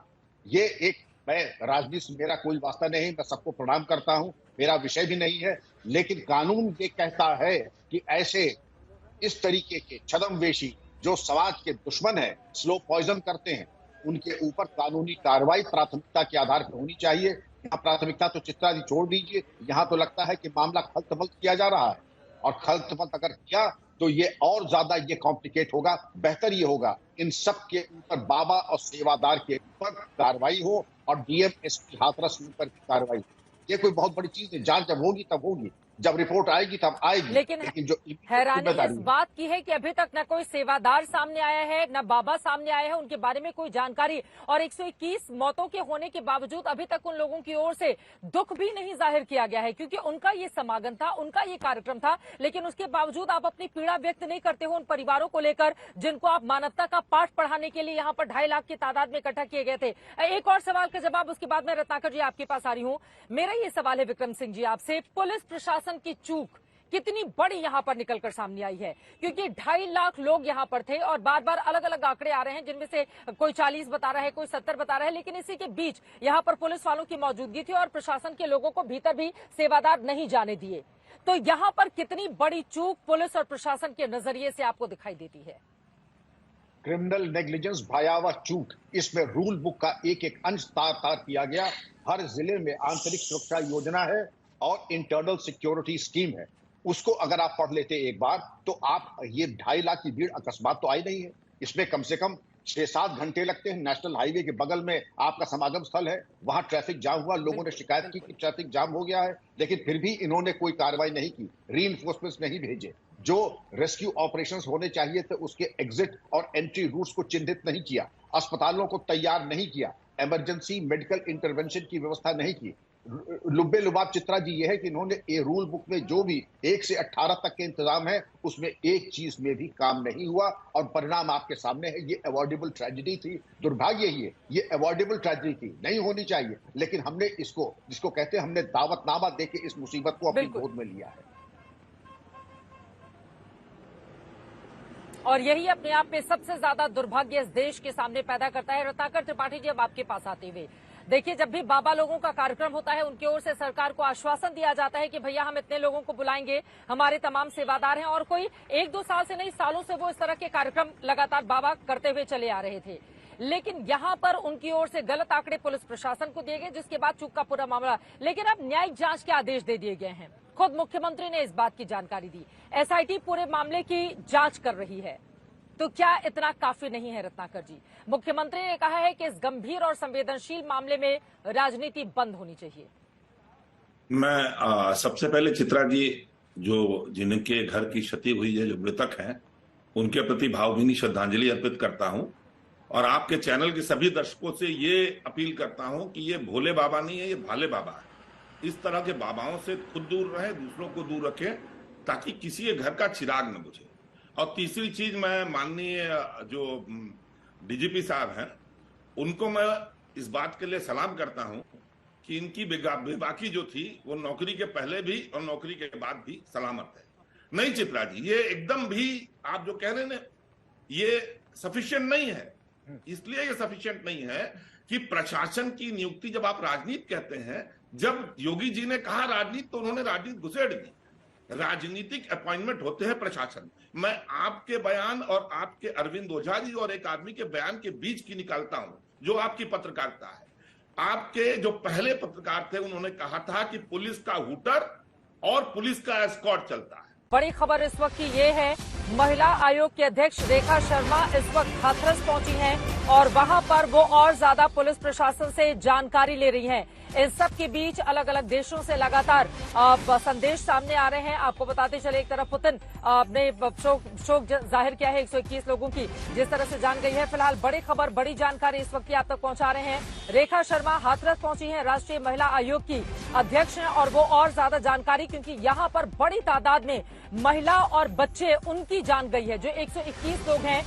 ये एक, मैं राजनीति से मेरा कोई वास्ता नहीं, मैं सबको प्रणाम करता हूं, मेरा विषय भी नहीं है, लेकिन कानून ये कहता है कि ऐसे इस तरीके के छद्मवेशी जो समाज के दुश्मन है, स्लो पॉइजन करते हैं, उनके ऊपर कानूनी कार्रवाई प्राथमिकता के आधार पर होनी चाहिए। यहाँ प्राथमिकता तो चित्रा जी छोड़ दीजिए, यहाँ तो लगता है कि मामला खल्त-बल्त किया जा रहा है, और खल्त-बल्त अगर किया तो ये और ज्यादा ये कॉम्प्लिकेट होगा। बेहतर ये होगा इन सब के ऊपर बाबा और सेवादार के ऊपर कार्रवाई हो और डीएम एसपी हाथरस के ऊपर कार्रवाई। ये कोई बहुत बड़ी चीज है, जांच जब होगी तब होगी। जब रिपोर्ट आएगी तब आएगी। लेकिन जो हैरानी इस बात की है कि अभी तक न कोई सेवादार सामने आया है, न बाबा सामने आया है, उनके बारे में कोई जानकारी, और 121 मौतों के होने के बावजूद अभी तक उन लोगों की ओर से दुख भी नहीं जाहिर किया गया है, क्योंकि उनका ये समागम था, उनका ये कार्यक्रम था। लेकिन उसके बावजूद आप अपनी पीड़ा व्यक्त नहीं करते हो उन परिवारों को लेकर जिनको आप मानवता का पाठ पढ़ाने के लिए यहाँ पर 2.5 लाख की तादाद में इकट्ठा किए गए थे। एक और सवाल का जवाब उसके बाद में रत्नाकर जी आपके पास आ रही हूँ। मेरा ये सवाल है विक्रम सिंह जी आपसे, पुलिस प्रशासन की चूक कितनी बड़ी यहाँ पर निकलकर सामने आई है, क्योंकि 2.5 लाख लोग यहाँ पर थे और बार बार अलग अलग आंकड़े आ रहे हैं, जिनमें से कोई 40 बता रहा है, कोई 70 बता रहा है, लेकिन इसी के बीच यहाँ पर पुलिस वालों की मौजूदगी थी और प्रशासन के लोगों को भीतर भी सेवादार नहीं जाने दिए। तो यहाँ पर कितनी बड़ी चूक पुलिस और प्रशासन के नजरिए से आपको दिखाई देती है? क्रिमिनल नेग्लिजेंस, भयावह चूक। इसमें रूल बुक का एक एक अंश तार तार किया गया। हर जिले में आंतरिक सुरक्षा योजना है और इंटरनल सिक्योरिटी स्कीम है। उसको अगर आप पढ़ लेते एक बार तो आप, ये 2.5 लाख की भीड़ अकस्मात तो आई नहीं है। इसमें कम से कम 6-7 घंटे लगते हैं। नेशनल हाईवे के बगल में आपका समागम स्थल है, वहां ट्रैफिक जाम हुआ, लोगों ने शिकायत की कि ट्रैफिक जाम हो गया है, लेकिन फिर भी इन्होंने कोई कार्रवाई नहीं की, रीइंफोर्समेंट्स नहीं भेजे। जो रेस्क्यू ऑपरेशंस होने चाहिए थे उसके एग्जिट और एंट्री रूट्स को चिन्हित नहीं किया, अस्पतालों को तैयार नहीं किया, इमरजेंसी मेडिकल इंटरवेंशन की व्यवस्था नहीं की। लुब्बे लुबाब चित्रा जी ये है कि इन्होंने ये रूल बुक में जो भी 1 से 18 तक के इंतजाम है उसमें एक चीज में भी काम नहीं हुआ और परिणाम आपके सामने है। ये अवॉइडेबल ट्रेजेडी थी, दुर्भाग्य ही है, ये अवॉइडेबल ट्रेजेडी थी, नहीं होनी चाहिए, लेकिन हमने इसको, जिसको कहते हैं, हमने दावतनामा देके इस मुसीबत को अपनी गोद में लिया है। और यही अपने आप में सबसे ज्यादा दुर्भाग्य इस देश के सामने पैदा करता है। रत्नाकर त्रिपाठी जी, अब आपके पास आते हुए, देखिए, जब भी बाबा लोगों का कार्यक्रम होता है उनकी ओर से सरकार को आश्वासन दिया जाता है कि भैया हम इतने लोगों को बुलाएंगे, हमारे तमाम सेवादार हैं, और कोई 1-2 साल से नहीं, सालों से वो इस तरह के कार्यक्रम लगातार बाबा करते हुए चले आ रहे थे। लेकिन यहाँ पर उनकी ओर से गलत आंकड़े पुलिस प्रशासन को दिए गए, जिसके बाद चूक का पूरा मामला। लेकिन अब न्यायिक जांच के आदेश दे दिए गए हैं, खुद मुख्यमंत्री ने इस बात की जानकारी दी, SIT पूरे मामले की जांच कर रही है। तो क्या इतना काफी नहीं है रत्नाकर जी? मुख्यमंत्री ने कहा है कि इस गंभीर और संवेदनशील मामले में राजनीति बंद होनी चाहिए। मैं सबसे पहले चित्रा जी, जो जिनके घर की क्षति हुई है, जो मृतक हैं, उनके प्रति भावभीनी श्रद्धांजलि अर्पित करता हूं और आपके चैनल के सभी दर्शकों से ये अपील करता हूं कि ये भोले बाबा नहीं है, ये भाले बाबा है। इस तरह के बाबाओं से खुद दूर रहे, दूसरों को दूर रखें, ताकि किसी के घर का चिराग न बुझे। और तीसरी चीज, मैं माननीय जो DGP साहब हैं, उनको मैं इस बात के लिए सलाम करता हूं कि इनकी बेबाकी जो थी वो नौकरी के पहले भी और नौकरी के बाद भी सलामत है। नहीं चित्रा जी, ये एकदम भी आप जो कह रहे हैं ना, ये सफिशिएंट नहीं है। इसलिए ये सफिशिएंट नहीं है कि प्रशासन की नियुक्ति, जब आप राजनीति कहते हैं, जब योगी जी ने कहा राजनीति तो उन्होंने राजनीति घुसेड़ दी। राजनीतिक अपॉइंटमेंट होते हैं प्रशासन। मैं आपके बयान और आपके अरविंद ओझा जी और एक आदमी के बयान के बीच की निकालता हूं, जो आपकी पत्रकारिता है। आपके जो पहले पत्रकार थे उन्होंने कहा था कि पुलिस का हूटर और पुलिस का एस्कॉर्ट चलता है। बड़ी खबर इस वक्त की ये है, महिला आयोग की अध्यक्ष रेखा शर्मा इस वक्त हाथरस पहुंची हैं और वहां पर वो और ज्यादा पुलिस प्रशासन से जानकारी ले रही हैं। इस सब के बीच अलग अलग देशों से लगातार संदेश सामने आ रहे हैं। आपको बताते चले, एक तरफ पुतिन ने शोक जाहिर किया है 121 लोगों की जिस तरह से जान गई है। फिलहाल बड़ी खबर, बड़ी जानकारी इस वक्त आप तक पहुंचा रहे हैं। रेखा शर्मा हाथरस पहुंची हैं, राष्ट्रीय महिला आयोग की अध्यक्ष हैं, और वो और ज्यादा जानकारी, क्योंकि यहाँ पर बड़ी तादाद में महिला और बच्चे उनकी जान गई है। जो 121 लोग हैं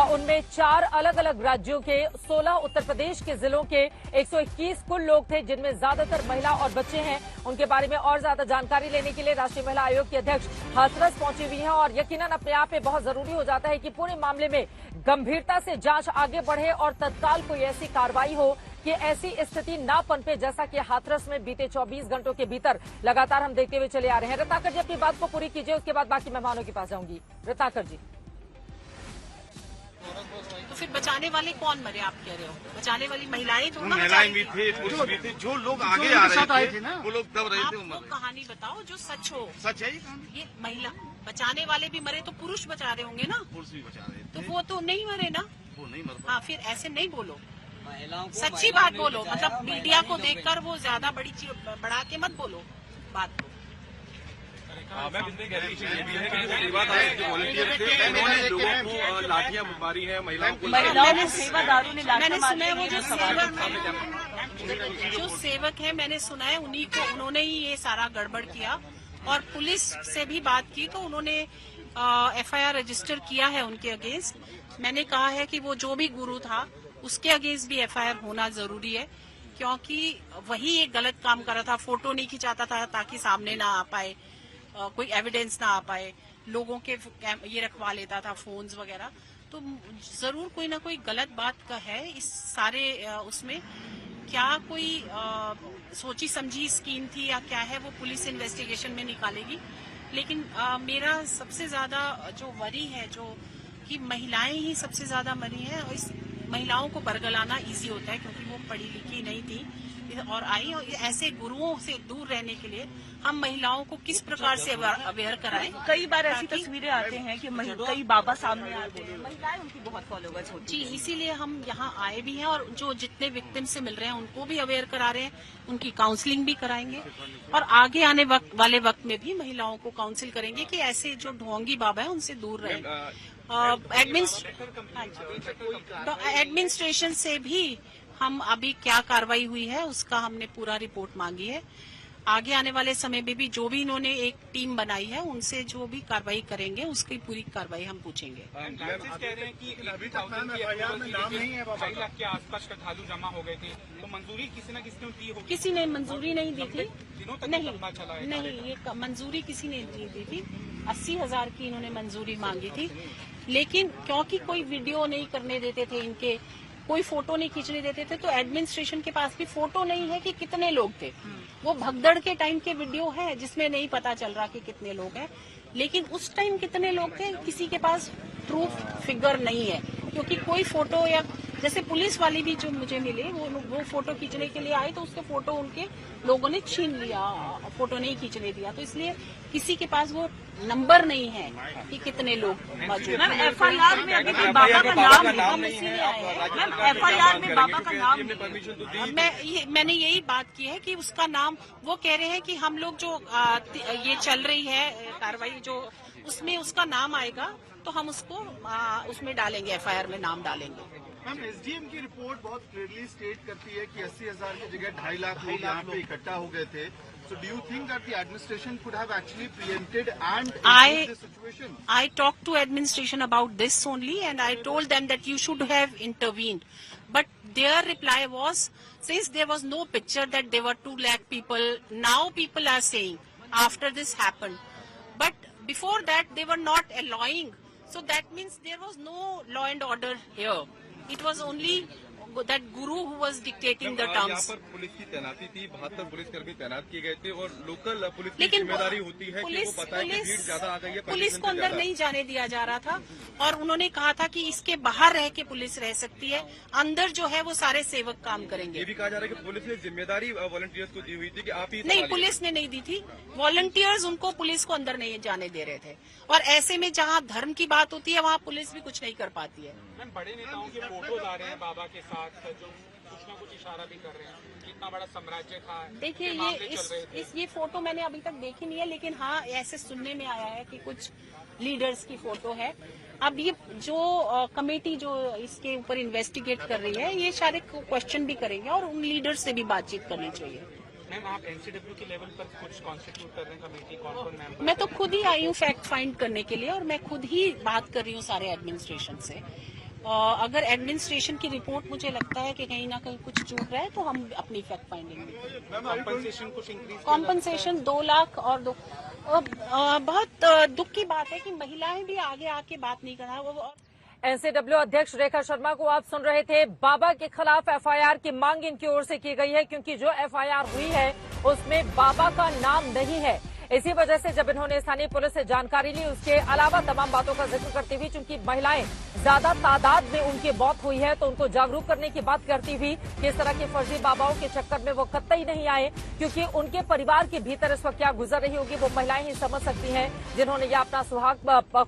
उनमें 4 अलग अलग राज्यों के, 16 उत्तर प्रदेश के जिलों के 121 कुल लोग थे, जिनमें ज्यादातर महिला और बच्चे हैं। उनके बारे में और ज्यादा जानकारी लेने के लिए राष्ट्रीय महिला आयोग की अध्यक्ष हाथरस पहुंची हुई हैं और यकीनन अपने आप में बहुत जरूरी हो जाता है कि पूरे मामले में गंभीरता से जांच आगे बढ़े और तत्काल कोई ऐसी कार्रवाई हो कि ऐसी स्थिति ना पनपे जैसा कि हाथरस में बीते 24 घंटों के भीतर लगातार हम देखते हुए चले आ रहे हैं। रत्नाकर जी, अपनी बात को पूरी कीजिए, उसके बाद बाकी मेहमानों के पास जाऊंगी। रत्नाकर जी, तो फिर बचाने वाले कौन मरे? आप कह रहे हो बचाने वाली महिलाएं जो महिलाएं भी थे, पुरुष भी थे, जो लोग आगे आ रहे थे वो लोग दब रहे थे। आप कहानी बताओ जो सच हो। सच है ये महिला बचाने वाले भी मरे तो पुरुष बचा रहे होंगे ना? पुरुष भी बचा रहे थे, तो वो तो नहीं मरे ना? वो नहीं मर। हाँ, फिर ऐसे नहीं बोलो, सच्ची बात बोलो। मतलब मीडिया को देखकर वो ज्यादा बड़ी चीज बढ़ा के मत बोलो बात को। लाठियां मारी है महिलाओं को। मैंने सुना है वो जो सेवक है मैंने सुना है उन्होंने ही ये सारा गड़बड़ किया और पुलिस से भी बात की तो उन्होंने एफआईआर रजिस्टर किया है उनके अगेंस्ट। मैंने कहा है कि वो जो भी गुरु था उसके अगेंस्ट भी एफआईआर होना जरूरी है क्योंकि वही एक गलत काम कर रहा था, फोटो नहीं खिंचाता था ताकि सामने ना आ पाए, कोई एविडेंस ना आ पाए, लोगों के ये रखवा लेता था फोन्स वगैरह। तो जरूर कोई ना कोई गलत बात का है इस सारे उसमें। क्या कोई सोची समझी स्कीम थी या क्या है वो पुलिस इन्वेस्टिगेशन में निकालेगी। लेकिन मेरा सबसे ज्यादा जो वरी है जो कि महिलाएं ही सबसे ज्यादा मरी हैं और इस महिलाओं को बरगलाना इजी होता है क्योंकि वो पढ़ी लिखी नहीं थी और आई, और ऐसे गुरुओं से दूर रहने के लिए हम महिलाओं को किस प्रकार से अवेयर कराएं। कई बार ऐसी तस्वीरें आते हैं कि कई बाबा सामने आते हैं, महिलाएं उनकी बहुत फॉलोवर्स होती जी, इसीलिए हम यहाँ आए भी हैं और जो जितने विक्टिम से मिल रहे हैं उनको भी अवेयर करा रहे हैं, उनकी काउंसलिंग भी कराएंगे और आगे आने वाले वक्त में भी महिलाओं को काउंसिल करेंगे कि ऐसे जो ढोंगी बाबा है उनसे दूर रहें। एडमिनिस्ट्रेशन से भी हम अभी क्या कार्रवाई हुई है उसका हमने पूरा रिपोर्ट मांगी है। आगे आने वाले समय में भी जो भी इन्होंने एक टीम बनाई है उनसे जो भी कार्रवाई करेंगे उसकी पूरी कार्रवाई हम पूछेंगे। कह रहे हैं कि के आसपास श्रद्धालु जमा हो गए थे तो मंजूरी किसी न किसी ने दी होगी। किसी ने मंजूरी नहीं दी थी, नहीं ये मंजूरी किसी ने नहीं दी थी। 80,000 की इन्होंने मंजूरी मांगी थी, लेकिन क्योंकि कोई वीडियो नहीं करने देते थे इनके, कोई फोटो नहीं खींचने देते थे तो एडमिनिस्ट्रेशन के पास भी फोटो नहीं है कि कितने लोग थे। वो भगदड़ के टाइम के वीडियो है जिसमें नहीं पता चल रहा कि कितने लोग हैं, लेकिन उस टाइम कितने लोग थे किसी के पास प्रूफ फिगर नहीं है क्योंकि कोई फोटो या जैसे पुलिस वाली भी जो मुझे मिले वो फोटो खींचने के लिए आए तो उसके फोटो उनके लोगों ने छीन लिया, फोटो नहीं खींचने दिया, तो इसलिए किसी के पास वो नंबर नहीं है कि कितने लोग मौजूद हैं। एफआईआर में अभी भी बाबा का नाम है, हम इसीलिए आए हैं। एफआईआर में बाबा का नाम मैंने यही बात की है कि उसका नाम वो कह रहे हैं कि हम लोग जो ये चल रही है कार्रवाई जो उसमें उसका नाम आएगा तो हम उसको उसमें डालेंगे, एफआईआर में नाम डालेंगे। मैम, एसडीएम की रिपोर्ट बहुत क्लियरली स्टेट करती है कि 80,000 की जगह 2.5 लाख लोग यहाँ पे इकट्ठा हो गए थे। So do you think that the administration could have actually preempted and improved this situation? I talked to administration about this only and I told them that you should have intervened. But their reply was, since there was no picture that there were 2 lakh people, now people are saying after this happened. But before that they were not allowing. So that means there was no law and order here. It was only that guru who was dictating the terms. यहाँ पर police की तैनाती थी, 72 पुलिसकर्मी तैनात किए गए थे और लोकल पुलिस की जिम्मेदारी होती है कि वो बताए कि भीड़ ज्यादा आ गई है। पुलिस को अंदर नहीं जाने दिया जा रहा था और उन्होंने कहा था कि इसके बाहर रह के पुलिस रह सकती है, अंदर जो है वो सारे सेवक काम करेंगे। ये भी कहा जा रहा है कि पुलिस ने जिम्मेदारी वॉलंटियर्स को दी हुई थी कि आप ही नहीं, पुलिस ने नहीं दी थी। वॉलंटियर्स उनको पुलिस को अंदर नहीं जाने दे रहे थे और ऐसे में जहाँ धर्म की बात होती है वहाँ पुलिस भी कुछ नहीं कर पाती है। मैम, बड़े नेताओं के फोटोज आ रहे हैं बाबा के साथ जो कुछ न कुछ इशारा भी कर रहे हैं, कितना बड़ा साम्राज्य था। देखिए ये फोटो मैंने अभी तक देखी नहीं है, लेकिन हाँ ऐसे सुनने में आया है कि कुछ लीडर्स की फोटो है। अब ये जो कमेटी जो इसके ऊपर इन्वेस्टिगेट कर रही है ये सारे क्वेश्चन भी करेंगे और उन लीडर्स से भी बातचीत करनी चाहिए। मैम, आप एनसीडब्ल्यू के लेवल पर कुछ कॉन्स्टिट्यूट कर रहे हैं कमेटी, कौन मेंबर? मैं तो खुद ही आई हूँ फैक्ट फाइंड करने के लिए और मैं खुद ही बात कर रही हूँ सारे एडमिनिस्ट्रेशन से। अगर एडमिनिस्ट्रेशन की रिपोर्ट मुझे लगता है कि कहीं ना कहीं कुछ चूक रहा है तो हम अपनी फैक्ट फाइंडिंग में कॉम्पनसेशन 2 लाख और बहुत दुख की बात है कि महिलाएं भी आगे आके बात नहीं करना। एनसीडब्ल्यू अध्यक्ष रेखा शर्मा को आप सुन रहे थे। बाबा के खिलाफ एफआईआर की मांग इनकी ओर से की गई है क्योंकि जो एफआईआर हुई है उसमें बाबा का नाम नहीं है। इसी वजह से जब इन्होंने स्थानीय पुलिस से जानकारी ली उसके अलावा तमाम बातों का जिक्र करते हुए चूंकि महिलाएं ज्यादा तादाद में उनकी मौत हुई है तो उनको जागरूक करने की बात करती हुई कि इस तरह के फर्जी बाबाओं के चक्कर में वो कतई नहीं आए क्योंकि उनके परिवार के भीतर इस वक्त क्या गुजर रही होगी वो महिलाएं ही समझ सकती हैं, जिन्होंने या अपना सुहाग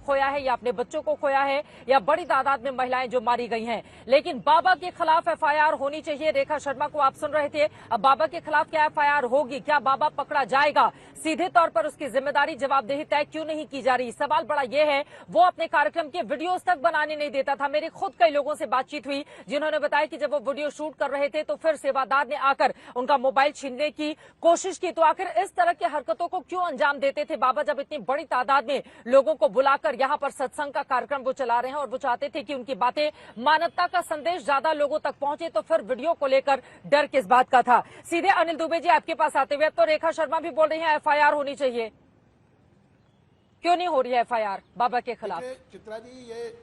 खोया है या अपने बच्चों को खोया है या बड़ी तादाद में महिलाएं जो मारी गई हैं। लेकिन बाबा के खिलाफ एफआईआर होनी चाहिए। रेखा शर्मा को आप सुन रहे थे। अब बाबा के खिलाफ क्या एफआईआर होगी, क्या बाबा पकड़ा जाएगा? सीधे तौर स्तर पर उसकी जिम्मेदारी जवाबदेही तय क्यों नहीं की जा रही? सवाल बड़ा यह है, वो अपने कार्यक्रम के वीडियोस तक बनाने नहीं देता था। मेरी खुद कई लोगों से बातचीत हुई जिन्होंने बताया कि जब वो वीडियो शूट कर रहे थे तो फिर सेवादार ने आकर उनका मोबाइल छीनने की कोशिश की। तो आखिर इस तरह की हरकतों को क्यों अंजाम देते थे बाबा, जब इतनी बड़ी तादाद में लोगों को बुलाकर यहाँ पर सत्संग का कार्यक्रम वो चला रहे हैं और वो चाहते थे कि उनकी बातें, मानवता का संदेश ज्यादा लोगों तक पहुंचे, तो फिर वीडियो को लेकर डर किस बात का था? सीधे अनिल दुबे जी आपके पास आते हुए, तो रेखा शर्मा भी बोल रही है एफआईआर होनी चाहिए, क्यों नहीं हो रही है एफआईआर बाबा के खिलाफ? चित्रा जी, ये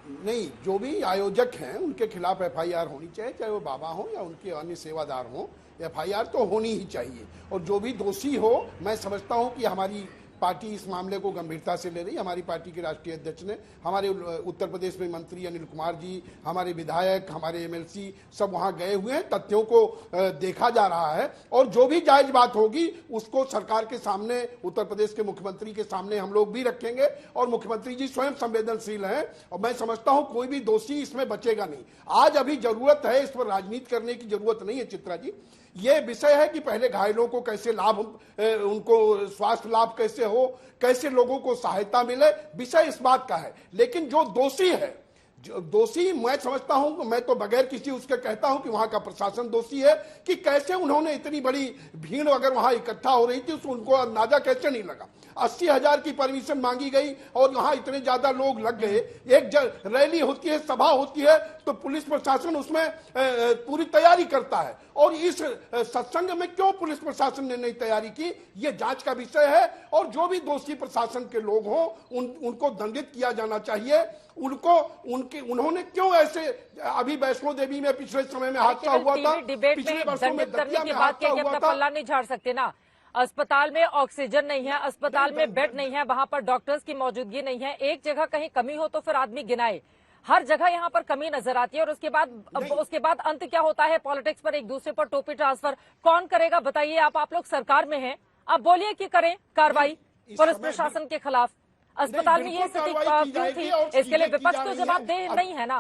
नहीं, जो भी आयोजक हैं उनके खिलाफ एफआईआर होनी चाहिए, चाहे वो बाबा हो या उनके अन्य सेवादार हो। एफआईआर तो होनी ही चाहिए, और जो भी दोषी हो, मैं समझता हूं कि हमारी पार्टी इस मामले को गंभीरता से ले रही। हमारी पार्टी के राष्ट्रीय अध्यक्ष ने, हमारे उत्तर प्रदेश में मंत्री अनिल कुमार जी, हमारे विधायक, हमारे एमएलसी सब वहां गए हुए हैं, तथ्यों को देखा जा रहा है, और जो भी जायज बात होगी उसको सरकार के सामने, उत्तर प्रदेश के मुख्यमंत्री के सामने हम लोग भी रखेंगे। और मुख्यमंत्री जी स्वयं संवेदनशील हैं, और मैं समझता हूं कोई भी दोषी इसमें बचेगा नहीं। आज अभी जरूरत है, इस पर राजनीति करने की जरूरत नहीं है चित्रा जी। ये विषय है कि पहले घायलों को कैसे लाभ, उनको स्वास्थ्य लाभ कैसे हो, कैसे लोगों को सहायता मिले, विषय इस बात का है। लेकिन जो दोषी है, जो दोषी, मैं समझता हूं, मैं तो बगैर किसी उसके कहता हूं कि वहां का प्रशासन दोषी है कि कैसे उन्होंने इतनी बड़ी भीड़ अगर वहां इकट्ठा हो रही थी तो उनको अंदाजा कैसे नहीं लगा। 80,000 की परमिशन मांगी गई और वहां इतने ज्यादा लोग लग गए। एक रैली होती है, सभा होती है, तो पुलिस प्रशासन उसमें पूरी तैयारी करता है, और इस सत्संग में क्यों पुलिस प्रशासन ने नहीं तैयारी की, ये जांच का विषय है। और जो भी दोषी प्रशासन के लोग हों उनको दंडित किया जाना चाहिए। उन्होंने क्यों ऐसे, अभी वैष्णो देवी में पिछले समय में हादसा हुआ था, पिछले वर्षों में दतिया में हादसा हुआ था। पल्ला नहीं झाड़ सकते ना, अस्पताल में ऑक्सीजन नहीं है, अस्पताल में बेड नहीं है, वहां पर डॉक्टर्स की मौजूदगी नहीं है। एक जगह कहीं कमी हो तो फिर आदमी गिनाए, हर जगह यहाँ पर कमी नजर आती है। और उसके बाद अंत क्या होता है? पॉलिटिक्स पर, एक दूसरे पर टोपी ट्रांसफर कौन करेगा बताइए? आप लोग सरकार में हैं, आप बोलिए कि करें कार्रवाई पुलिस प्रशासन के खिलाफ। अस्पताल में ये स्थिति क्यों थी? इसके लिए विपक्ष तो जवाबदेह नहीं है ना।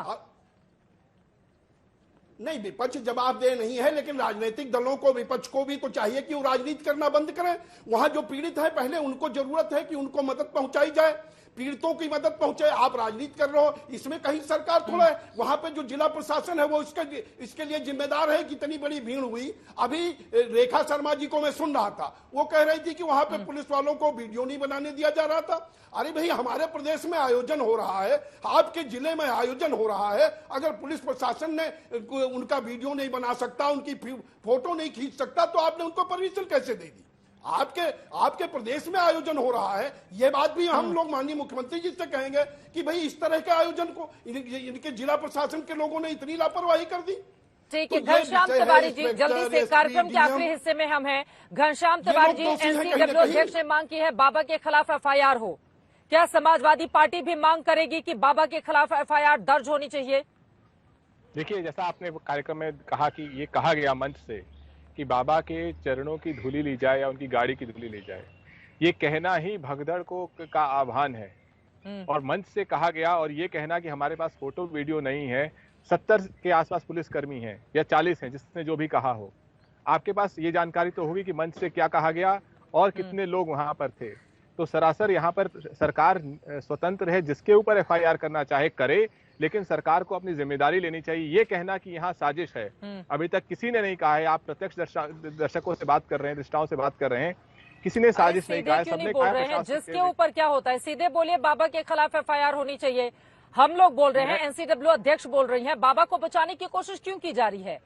नहीं, विपक्ष जवाबदेह नहीं है, लेकिन राजनीतिक दलों को, विपक्ष को भी तो चाहिए कि वो राजनीति करना बंद करें। वहां जो पीड़ित है, पहले उनको जरूरत है कि उनको मदद पहुंचाई जाए, पीड़ितों की मदद पहुंचे। आप राजनीति कर रहे हो, इसमें कहीं सरकार थोड़ा है। वहां पे जो जिला प्रशासन है वो इसके लिए जिम्मेदार है कि इतनी बड़ी भीड़ हुई। अभी रेखा शर्मा जी को मैं सुन रहा था, वो कह रही थी कि वहां पे पुलिस वालों को वीडियो नहीं बनाने दिया जा रहा था। अरे भाई, हमारे प्रदेश में आयोजन हो रहा है, आपके जिले में आयोजन हो रहा है, अगर पुलिस प्रशासन ने उनका वीडियो नहीं बना सकता, उनकी फोटो नहीं खींच सकता, तो आपने उनको परमिशन कैसे दे दी? आपके प्रदेश में आयोजन हो रहा है, ये बात भी हम लोग माननीय मुख्यमंत्री जी से कहेंगे कि भाई इस तरह के आयोजन को इनके जिला प्रशासन के लोगों ने इतनी लापरवाही कर दी। ठीक है, घनश्याम तिवारी जी, जल्दी से कार्यक्रम के आखिरी हिस्से में हम हैं। घनश्याम तिवारी जी, एनसीडब्ल्यू अध्यक्ष ने मांग की है बाबा के खिलाफ एफआईआर हो, क्या समाजवादी पार्टी भी मांग करेगी कि बाबा के खिलाफ एफआईआर दर्ज होनी चाहिए? देखिए, जैसा आपने कार्यक्रम में कहा कि ये कहा गया मंच से कि बाबा के चरणों की धूली ली जाए या उनकी गाड़ी की धूली ली जाए, ये कहना ही भगदड़ का आह्वान है। और मंच से कहा गया, और ये कहना कि हमारे पास फोटो वीडियो नहीं है। 70 के आसपास पुलिसकर्मी हैं या 40 हैं, जिसने जो भी कहा हो, आपके पास ये जानकारी तो होगी कि मंच से क्या कहा गया और कितने लोग वहां पर थे। तो सरासर यहाँ पर सरकार स्वतंत्र है, जिसके ऊपर एफआईआर करना चाहे करे, लेकिन सरकार को अपनी जिम्मेदारी लेनी चाहिए। ये कहना कि यहाँ साजिश है, अभी तक किसी ने नहीं कहा है। आप प्रत्यक्ष दर्शकों से बात कर रहे हैं, दृष्टाओं से बात कर रहे हैं, किसी ने साजिश नहीं कहा है, सबने कहा है जिसके ऊपर क्या होता है। सीधे बोलिए, बाबा के खिलाफ एफआईआर होनी चाहिए। हम लोग बोल रहे हैं, एनसीडब्ल्यू अध्यक्ष बोल रही हैं, बाबा को बचाने की कोशिश क्यों की जा रही है?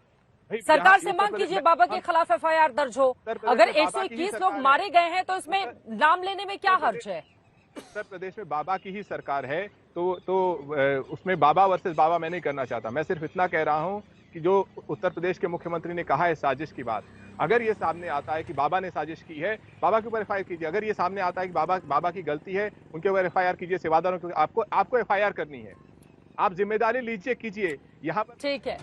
सरकार से मांग कीजिए बाबा के खिलाफ एफआईआर दर्ज हो। अगर 121 लोग मारे गए हैं तो इसमें नाम लेने में क्या हर्ज है? उत्तर प्रदेश में बाबा की ही सरकार है, तो उसमें बाबा वर्सेस बाबा मैं नहीं करना चाहता। मैं सिर्फ इतना कह रहा हूं कि जो उत्तर प्रदेश के मुख्यमंत्री ने कहा है साजिश की बात, अगर ये सामने आता है कि बाबा ने साजिश की है, बाबा के ऊपर एफआईआर कीजिए। अगर ये सामने आता है कि बाबा की गलती है, उनके ऊपर एफआईआर कीजिए। सेवादारों के आपको एफआईआर करनी है, आप जिम्मेदारी लीजिए, कीजिए। यहाँ पर ठीक है।